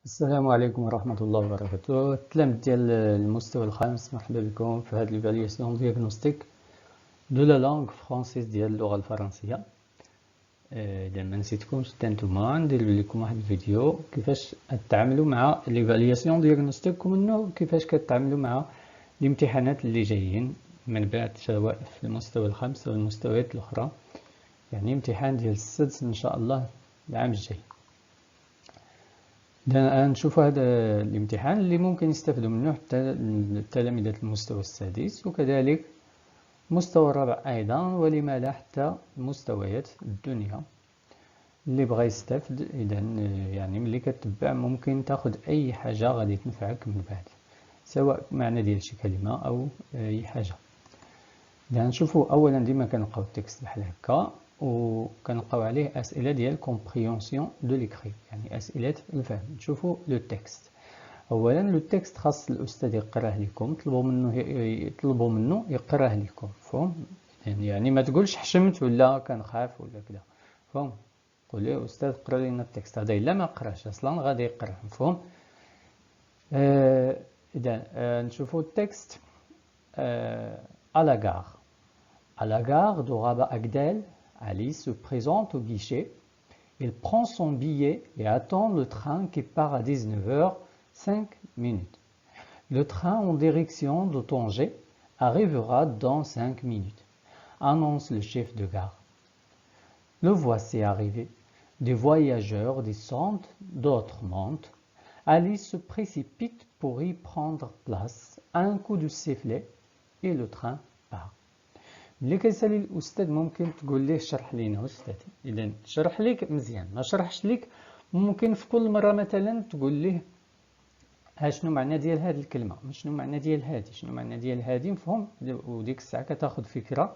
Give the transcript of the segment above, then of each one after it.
السلام عليكم ورحمة الله وبركاته. التلاميذ ديال المستوى الخامس، مرحبا بكم في هذه ليفالياسيون دياغنوستيك دو لا لونغ فرونسيز ديال اللغة الفرنسية. إذا ما نسيتكمش حتى نتوما ندير لكم واحد الفيديو كيفاش تتعاملوا مع ليفالياسيون دياغنوستيك ومنه كيفاش كتعاملوا مع الامتحانات اللي جايين من بعد، سواء في المستوى الخامس أو المستويات الأخرى، يعني امتحان ديال السادس إن شاء الله العام الجاي. نشوف هذا الامتحان اللي ممكن يستفيدوا منه حتى تلاميذ المستوى السادس وكذلك مستوى الرابع أيضا، ولما لا حتى مستويات الدنيا اللي بغى يستافد. إذا يعني ملي كتبع ممكن تاخد أي حاجة غادي تنفعك من بعد، سواء معنى ديال شي كلمة أو أي حاجة. نشوفوا أولا ديما كنلقاو التكست بحال هكا وكنلقاو عليه أسئلة ديال كومبريونسيون دو ليكري، يعني أسئلة الفهم. نشوفوا لو تكست. أولا لو تكست خاص الأستاذ يقراه لكم، طلبوا منه يقراه لكم، فهم؟ يعني ما تقولش حشمت ولا كنخاف ولا كذا، فهم؟ قول له أستاذ قرا لنا التكست هذا، إلا ما قراش أصلا غادي يقراه، مفهوم؟ إذا نشوفوا التكست. à la gare. À la gare de Rabat-Agdel, Alice se présente au guichet. Elle prend son billet et attend le train qui part à 19h05. Le train en direction de Tanger arrivera dans 5 minutes, annonce le chef de gare. Le voici arrivé. Des voyageurs descendent, d'autres montent. Alice se précipite pour y prendre place. Un coup de sifflet et le train part. ملي كيسالي الاستاذ ممكن تقول ليه شرح لينا استاذ. اذا شرح ليك مزيان، ما شرحش ليك ممكن في كل مره مثلا تقول ليه شنو معنى ديال هذه الكلمه، شنو معنى ديال هذه، شنو معنى ديال هذه، مفهوم؟ وديك الساعه كتاخذ فكره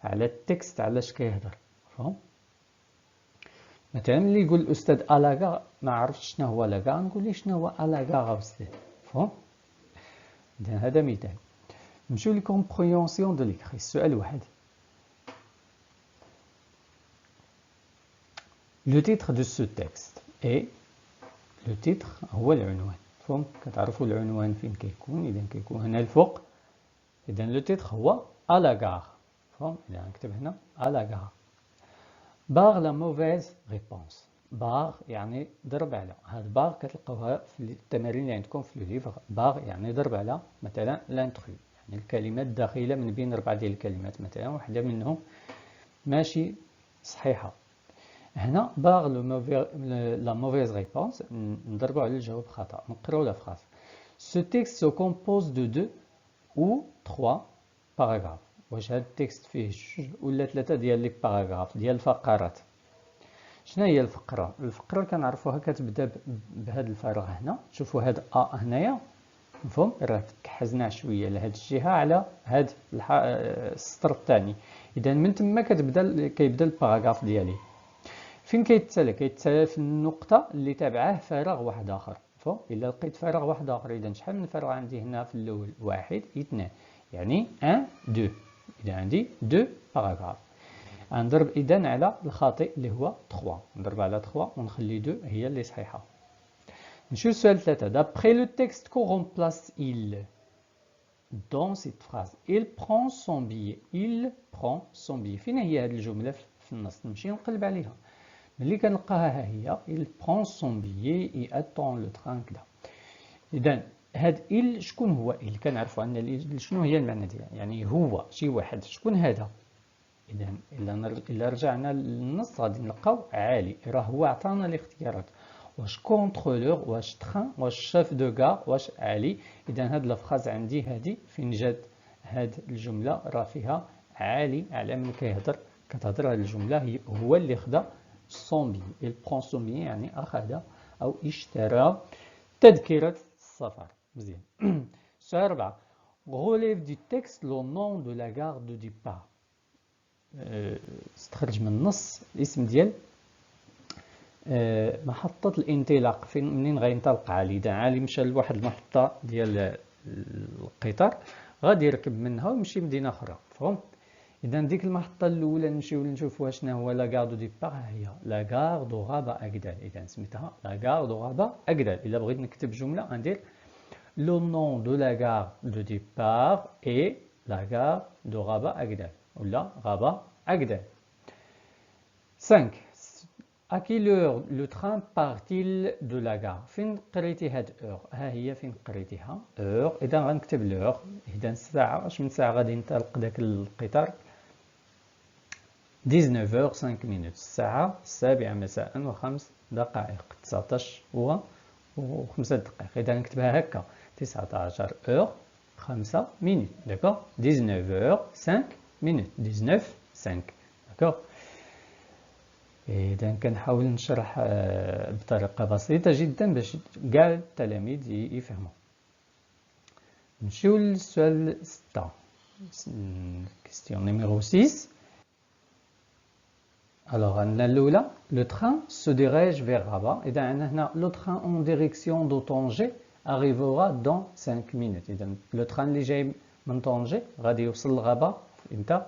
على التكست علاش كيهضر، مفهوم؟ مثلا ملي يقول الاستاذ الاكا ما عرفتش شنو هو لاكا، نقول ليه شنو هو الاكا استاذ، مفهوم؟ اذا هذا مثال. نمشيو لي كومبريونسيون دو ليكري. السؤال واحد. Le titre de ce texte est le titre هو العنوان، مفهوم؟ كتعرفوا العنوان فين كيكون، إذا كيكون هنا الفوق، إذا لو تيتر هو à la gare، مفهوم؟ إذا نكتب هنا à la gare. Barre la mauvaise réponse. بار يعني ضرب على، هاد بار كتلقاوها في التمارين اللي عندكم في لو ليفر. بار يعني ضرب على مثلا لانترو، يعني الكلمات الداخلة من بين 4 ديال الكلمات، مثلا واحدة منهم ماشي صحيحة. هنا باغ لا موفيز ريبونس نضربوا على الجواب خطأ. نقراو لا فراس. Ce texte se compose de 2 ou 3 باراغراف. واش هاد التكست فيه 2 ولا 3 ديال لي باراغراف ديال الفقرات؟ شنو هي الفقرة؟ الفقرة كنعرفوها كتبدا بهذا الفراغ هنا. شوفوا هاد هنايا، مفهوم؟ راه تكحزنا شويه لهاد الجهه على هاد السطر الثاني. اذا من تما كيبدا الباراغراف ديالي. فين كيتسالى؟ كيتسالى في النقطة اللي تابعه فراغ واحد آخر، مفهوم؟ إلا لقيت فراغ واحد آخر، إذا شحال من فراغ عندي هنا في الأول؟ 1 2، يعني 1 2. إذا عندي 2 باراغراف. نضرب إذا على الخاطئ اللي هو 3، نضرب على 3 ونخلي 2 هي اللي صحيحة. نمشيو للسؤال 3. D'après le texte qu'on remplace il dans cette phrase. Il prend son billet. Il prend son billet. فين هي هذه الجملة في النص؟ نمشي نقلب عليها. ملي كنلقاها ها هي il prend son billet et attend le train كذا. إذا هاد il شكون هو؟ il كنعرفوا أن شنو هي المعنى ديالها، يعني هو شي واحد. شكون هذا؟ إذا إلا رجعنا للنص غادي نلقاو عالي، راه هو عطانا الاختيارات، واش كونترولور، واش تران، واش شاف دو كار، واش علي. إذا هاد لافراز عندي هادي فين جات هاد الجملة راه فيها عالي على من كيهضر. كتهضر هاد الجملة هو اللي خدا son billet. Il prend son billet يعني أخذ أو اشترى تذكرة السفر. مزيان. السؤال 4. Relève du texte le nom de la gare de départ. استخرج من النص الاسم ديال محطة الانطلاق، فين منين غينطلق علي. إذا علي مشى لواحد المحطة ديال القطار غادي يركب منها ويمشي مدينة أخرى، مفهوم؟ إذا ديك المحطة الأولى نمشيو نشوفوها شنو هو لا غار دو ديبار، ها هي لا غار دو غابة أكدال. إذا سميتها لا غار دو غابة أكدال. إلا بغيت نكتب جملة غندير لو نون دو لا غار دو ديبار إي لا غار دو غابة أكدال ولا غابة أكدال. 5. À quelle heure le train part-il de la gare؟ فين قريتي هاد اور؟ ها هي فين قريتيها اور. إذا غنكتب لور. إذا الساعة اش من ساعة غادي ينطلق داك القطار؟ 19h05. الساعة 7 مساء و5 دقائق. 19 و5 دقائق. إذا نكتبها هكا 19 اور 5 minutes. داكوغ 19h05. 19:05. داكوغ. إذا كنحاول نشرح بطريقة بسيطة جدا باش كاع التلاميذ يفهموا. نمشيو للسؤال 6. كيستيون نيميرو 6. Alors عندنا الأولى le train se dirige vers Rabat. إذا عندنا هنا le train en direction de Tanger arrivera dans 5 minutes. إذا le train اللي جاي من طنجة غادي يوصل لغابة إمتى؟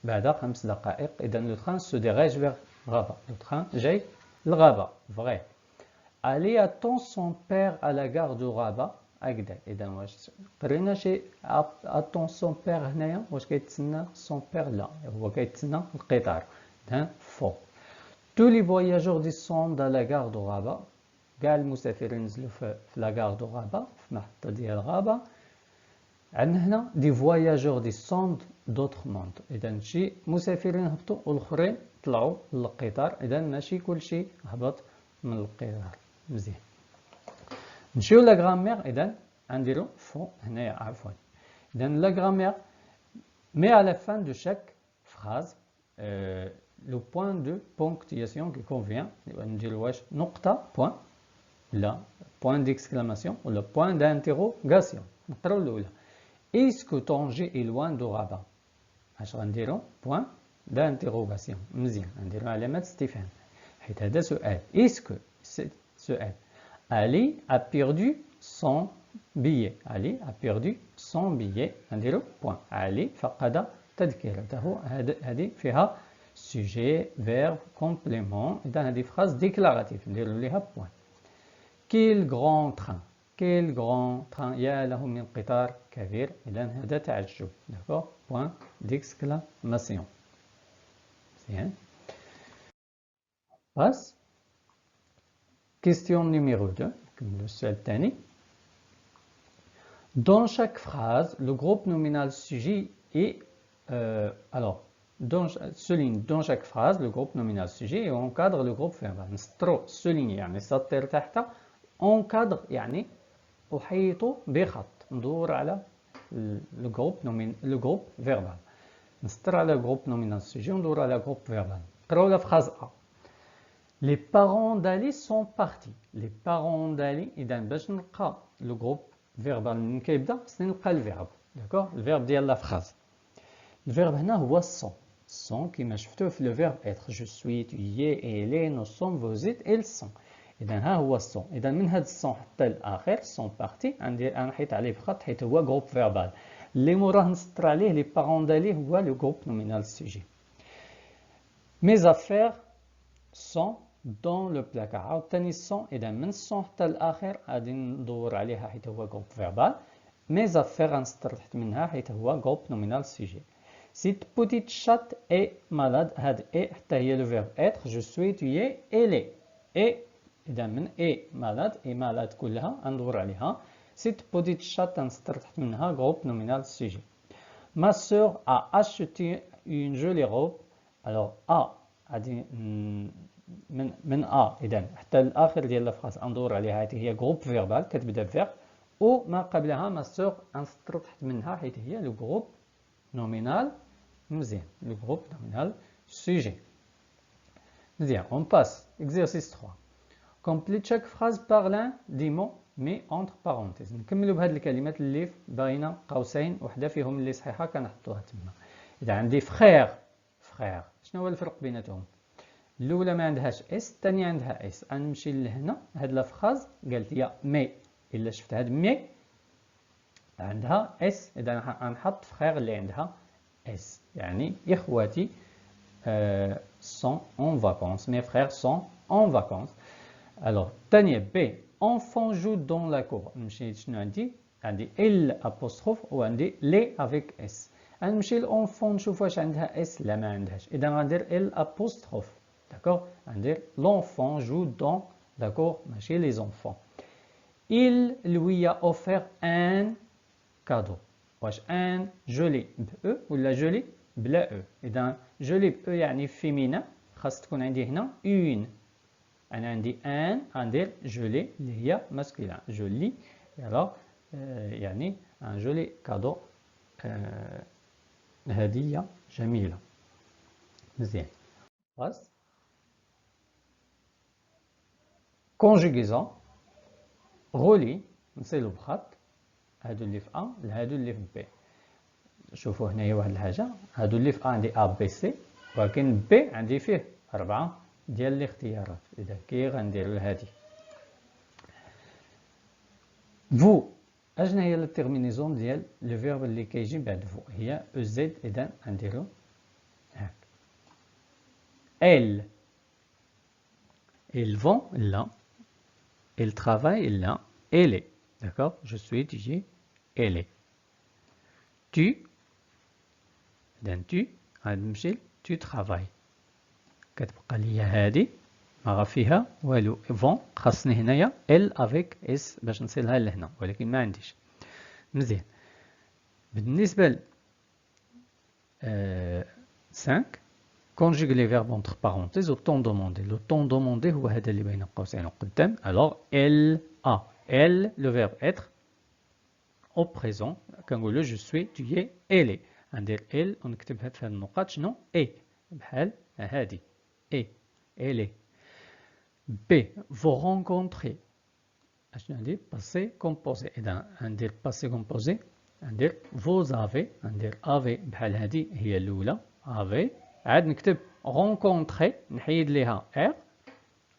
بعد 5 دقائق. إذا le train se dirige vers Rabat. Le train جاي لغابة. Vrai. Ali attend son père à la gare de Rabat. أكدا. إذا واش قرينا شي attend son père هنايا؟ واش كيتسنى son père؟ لا، هو كيتسنى القطار. إذا faux. Tous les voyageurs descendent à la gare de Rabat. كاع المسافرين نزلوا في لا غار دو غابة، في محطة ديال غابة. عندنا هنا دي فواياجور ديسوند دوطخ موند. إذا شي مسافرين هبطوا والآخرين طلعوا للقطار. إذا ماشي كلشي هبط من القطار. مزيان. نمشيو لا غرامير. إذا غنديرو فو هنايا عفوا. إذا لا غرامير مي à la fin de chaque phrase le point de ponctuation qui convient. نديرو واش نقطة point لا point d'exclamation ولا point d'interrogation. نقراو الأولى. Est-ce que Tanger est loin de Rabat؟ اش غنديرو point d'interrogation. مزيان غنديرو علامة استفهام حيت هذا سؤال. Est-ce que سؤال. Ali a perdu son billet. Ali a perdu son billet. غنديرو point. Ali فقد تذكرته. هذه فيها sujet verbe complément. إذا هذه phrase déclarative نديرو ليها point. Quel grand train. Quel grand train. يا له من قطار كبير. إذا هذا تعجب. d'accord point d'exclamation. Bien. Passe. Question numéro 2. Le seul الثاني. Dans chaque phrase, le groupe nominal sujet est alors souligne dans chaque phrase le groupe nominal sujet et encadre le groupe verbal. نسطرو souligne يعني سطر تحت. encadre يعني أحيط بخط. ندور على le groupe verbal. نسطر على groupe nominal sujet وندور على groupe verbal. نقراو la phrase A. Les parents d'Ali sont partis. Les parents d'Ali. إذا باش نلقى le groupe verbal من كيبدا خصني نلقى الفيرب. داكوغ الفيرب ديال لا phrase. الفيرب هنا هو sont. sont كما شفتوه في le verbe être. Je suis, tu y es, elle est, nous sommes, vous êtes, ils sont. إذا ها هو sont. إذا من هاد sont حتى الآخر sont partis غنحيط عليه بخط حيت هو groupe verbal. اللي موراه نسطر عليه les parents d'Ali هو le groupe nominal sujet. Mes affaires sont dans le placard. عاوتاني sont. إذا من sont حتى الآخر غادي ندور عليها حيت هو groupe verbal. Mes affaires غنسطر تحت منها حيت هو groupe nominal sujet. Cette petite chatte est malade. هاد est حتى هي le verbe être. Je suis, tu es, elle est. Et إذا من est malade et malade كلها غندور عليها. Cette petite chatte غنسطر تحت منها groupe nominal sujet. Ma sœur a acheté une jolie robe. Alors a غادي من a إذا حتى الآخر ديال الفراس غندور عليها حيت هي groupe verbal كتبدا بفيرب. وما قبلها ما سور غنسطرو تحت منها حيت هي لو جروب نومينال. مزيان لو جروب نومينال سوجي. مزيان on passe exercice 3. complete chaque phrase par l'un des mots mais entre parenthèses. نكملوا بهاد الكلمات اللي باينه قوسين وحده فيهم اللي صحيحه كنحطوها تما. اذا عندي فخير شنو هو الفرق بيناتهم؟ الاولى ما عندهاش اس الثانيه عندها اس. غنمشي لهنا هاد لا فراز قالت لي مي. إلا شفت هاد مي عندها اس. إذا غنحط فخير اللي عندها S. يعني إخواتي sont en vacances. Mes frères sont en vacances. Alors, الثانية B. Enfant joue dans la cour. نمشي شنو عندي؟ عندي L apostrophe وعندي les avec S. غنمشي l'enfant نشوف واش عندها S. لا ما عندهاش. إذا غندير L apostrophe. D'accord? غندير l'enfant joue dans la cour. ماشي les enfants. Il lui a offert un cadeau. واش ان جولي ب ولا جولي بلا او؟ اذا جولي ب يعني فيمينا، خاص تكون عندي هنا اون. انا عندي ان غندير جولي اللي هي ماسكولين جولي. يعني ان جولي كادو، هديه جميله. مزيان. خلاص. كونجوغيزون غولي نصيلو بخط هادو اللي في ا لهادو اللي في بي. شوفوا هنايا واحد الحاجه، هادو اللي في ا عندي ا بي سي، ولكن بي عندي فيه 4 ديال الاختيارات. اذا كي غنديروا لهادي فو، اشنا هي التيرمينيزون ديال لو فيرب اللي كيجي بعد فو؟ هي او زد. اذا غنديروا هاك ال. ils vont là, ils travaillent là, elle est. D'accord? Je suis étudié, elle est. Tu, tu, غنمشي tu travailles. كتبقى ليا هادي ما فيها والو. فون خاصني هنايا ال افيك اس باش نصلها لهنا، ولكن ما عنديش. مزيان. بالنسبه ل 5 conjugue les verbes entre parenthèses au temps demandé. Le temps demandé هو هذا اللي بين قوسين قدام. alors elle a. elle le verbe être au présent كنقولوا je suis tu es elle est. غندير elle ونكتبها في هذه النقاط شنو est بحال هذه et elle est. B vous rencontrez اشنو عندي passé composé. اذا غندير passé composé غندير vous avez غندير avez بحال هذه هي الاولى avez. عاد نكتب rencontrer نحيد ليها r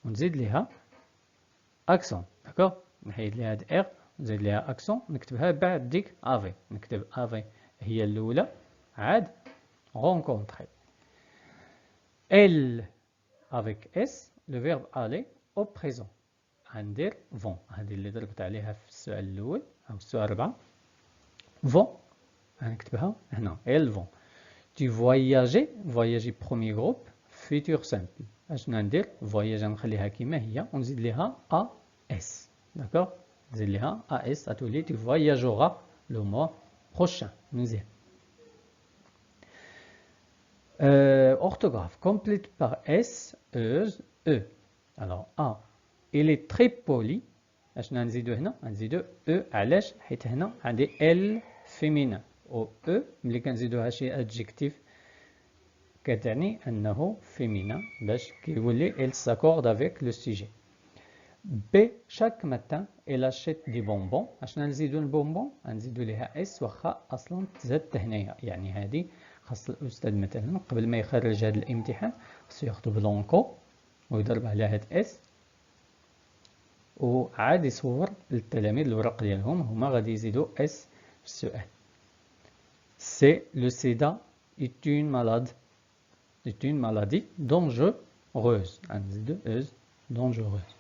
ونزيد ليها accent. داكوغ نحيد ليها هاد r ونزيد ليها accent نكتبها بعد ديك avez. نكتب avez هي الاولى عاد rencontrer. elle avec s le verbe aller au présent. غندير vont هذه اللي درت عليها في السؤال الاول او السؤال 4. vont غنكتبها هنا elles vont. tu voyager voyager premier groupe futur simple. اشنو ندير voyager نخليها كما هي ونزيد ليها as. داكوغ نزيد ليها as تولي tu voyageras le mois prochain. مزيان. orthographe complète par s e. alors a il est très poli. اشنا نزيدو هنا نزيدو او علاش؟ حيت هنا عندي ال فيمينا و او ملي كنزيدوها شي ادجيكتيف كتعني انه فيمينا باش كيولي il s'accorde avec le sujet. B chaque matin elle achète des bonbons. اشنا نزيدو البونبون نزيدو ليها اس واخا اصلا تزادت هنايا. يعني هذه خاص الاستاذ مثلا قبل ما يخرج هذا الامتحان خصو ياخذ بلونكو ويضرب على هاد اس وعاد يصور للتلاميذ الوراق ديالهم هما غادي يزيدوا اس في السؤال. سي لو سيدا est une maladie dangereuse. غنزيدو از dangereuse.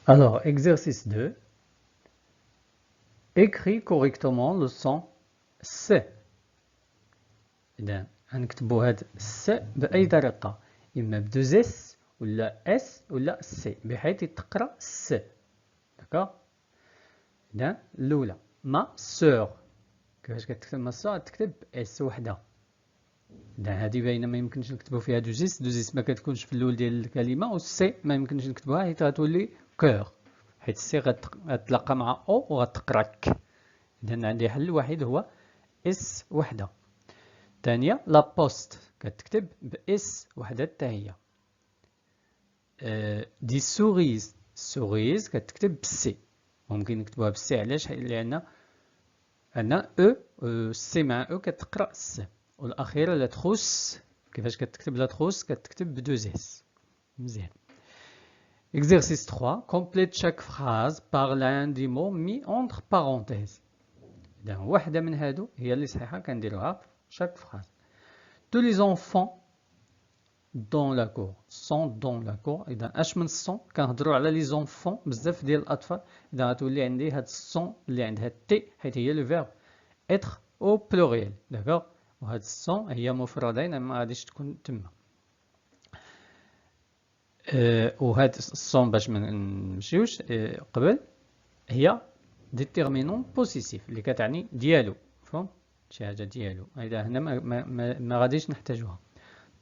alors exercice 2 écris correctement le son C. إذا غنكتبوا هاد س بأي طريقة، إما بدوز اس ولا اس ولا سي بحيث تقرا س. داكوغ. إذا الأولى ما سور. كيفاش كتكتب ما سور؟ تكتب اس وحدة. إذا هادي باينة ما يمكنش نكتبوا فيها دوزيس. دوزيس ما كتكونش في الأول ديال الكلمة، والسي ما يمكنش نكتبوها حيت غتولي كور، حيت السي غتلاقى مع او وغتقراك. إذا عندي حل واحد هو اس وحدة. الثانية لا بوست كتكتب باس وحدة حتى هي. دي سوريز سوريز كتكتب بالسي. ممكن نكتبوها بالسي علاش؟ لأن عندنا او سي مع او كتقرا س. والأخيرة لا تخوس كيفاش كتكتب لا تخوس؟ كتكتب بدوز اس. مزيان. Exercice 3 complète chaque phrase par l'un des mots mis entre parenthèses. إذا واحدة من هادو هي اللي صحيحة كنديروها شاك فراز. Tous les enfants dans la cour sont dans la cour. إذا أش من الصون كنهضروا على لي زونفون بزاف ديال الأطفال. إذا غتولي عندي هاد الصون اللي عندها تي حيت هي لو فيرب إتر أو بلوريال داكوغ، وهاد الصون هي مفردين ما غاديش تكون تما. وهاد الصون باش ما نمشيوش قبل هي ديتيرمينون بوسيسيف اللي كتعني ديالو، فهم شي حاجه ديالو. اذا هنا ما غاديش نحتاجوها.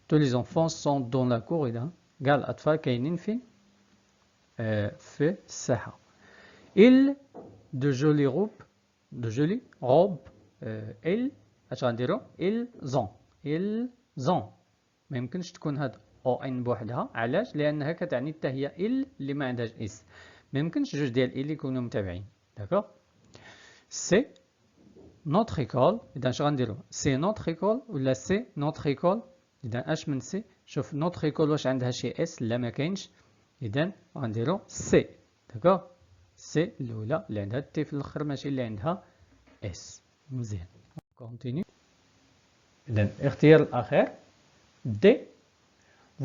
tous les enfants sont dans la cour. اذا كاع الاطفال كاينين فين في الساحه. il de jolies robes il اش غنديرو ils ont ما يمكنش تكون هاد او ان بوحدها. علاش؟ لانها كتعني حتى هي ال اللي ما عندهاش اس. ما يمكنش جوج ديال ال يكونوا متابعين. داكوغ. سي نوتر ايكول. اذا اش غنديرو؟ سي نوتر ايكول ولا سي نوتر ايكول؟ اذا اش من سي؟ شوف نوتر ايكول واش عندها شي اس؟ لا ما كاينش. اذا غنديرو سي. داكوغ. سي الاولى اللي عندها تي في الاخر ماشي اللي عندها اس. مزيان كونتينيو. اذا الاختيار الاخير دي.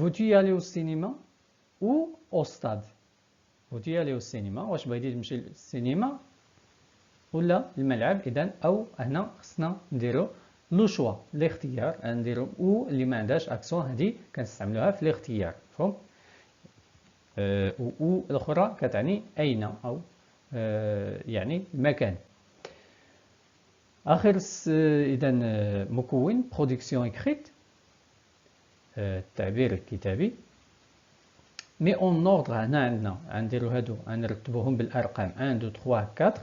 Veux-tu y aller au cinéma ou au stade? Veux-tu y aller au cinéma؟ واش بغيتي تمشي للسينما ولا الملعب؟ اذا او هنا خصنا نديرو لو شوا الاختيار، نديرو او اللي ما عندهاش اكسون هذه كنستعملوها في الاختيار، فهم؟ او الاخرى كتعني اين او يعني المكان. اخر اذا مكون برودكسيون اكريت التعبير الكتابي. مي اون اوردر هنا عندنا غنديرو هادو غنرتبوهم بالارقام 1 2 3 4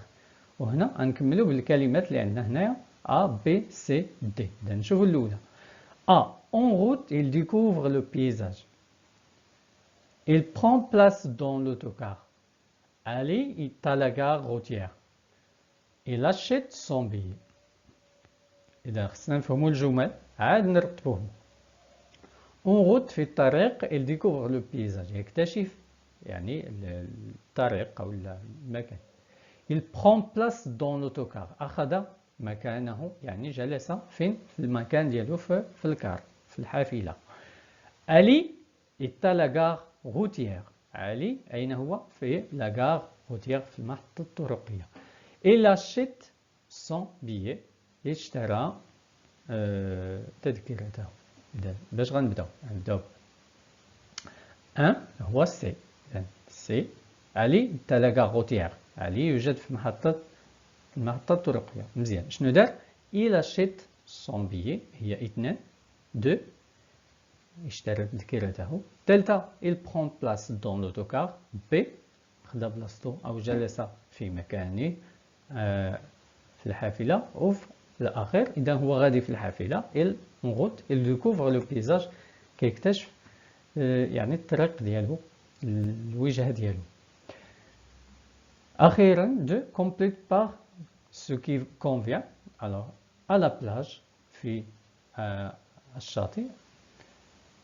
وهنا غنكملو بالكلمات اللي عندنا هنايا A B C D. اذا نشوفو الاولى. A en route il découvre le paysage. Il prend place dans l'autocar. Ali est à la gare routière. Il achète son billet. اذا خصنا نفهمو الجمل عاد نرتبوهم. اون روت في الطريق il découvre le paysage يكتشف يعني الطريق أو المكان. il prend place dans l'autocar أخذ مكانه يعني جلس فين؟ في المكان ديالو في الكار في الحافلة. علي est à la gare routière. علي أين هو؟ في la gare routière في المحطة الطرقية. il achète son billet اشترى تذكرته. إذا باش غنبداو؟ غنبداو ان هو سي. إذا سي علي تا لا غار روتيير. علي يوجد في المحطة الطرقية. مزيان. شنو دار؟ إل أشيت سون بيي هي اثنان. دو اشترى تذكرته. ثالثة إل برون بلاس دون لوتوكار. بي خدا بلاصتو أو جلس في مكانه في الحافلة. وفي الأخير إذا هو غادي في الحافلة إل en route il découvre le paysage كيكتشف يعني الطريق ديالو الوجهة ديالو. أخيرا de complète par ce qui convient. alors à la plage في الشاطئ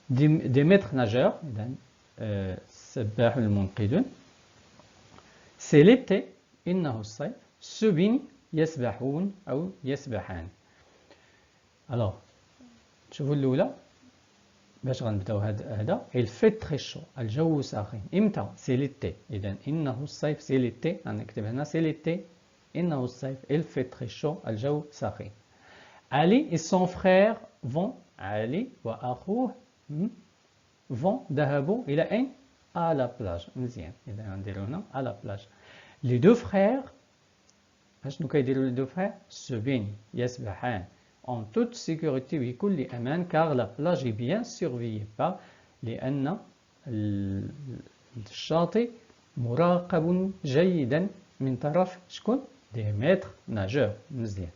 des maîtres nageurs إذا السباح المنقذون. c'est l'été إنه الصيف. ceux يسبحون أو يسبحان. alors شوفوا الأولى باش غنبداو هذا il fait très chaud الجو ساخن. إمتى؟ سي ليتي. إذا إنه الصيف سي ليتي غنكتب هنا سي ليتي إنه الصيف il fait très chaud الجو ساخن. علي et son frère vont. علي وأخوه vont ذهبوا إلى أين؟ à la plage. مزيان. إذا غنديرو هنا à la plage. les deux frères أشنو كيديروا les deux frères؟ se يسبحان en toute sécurité بكل أمان car la plage est bien surveillée par لأن الشاطئ مراقب جيدا من طرف شكون؟ des maîtres nageurs. مزيان.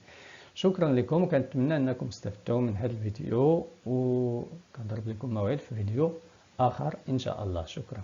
شكرا لكم وكنتمنى أنكم استفدتوا من هذا الفيديو وكنضرب لكم موعد في فيديو آخر إن شاء الله. شكرا.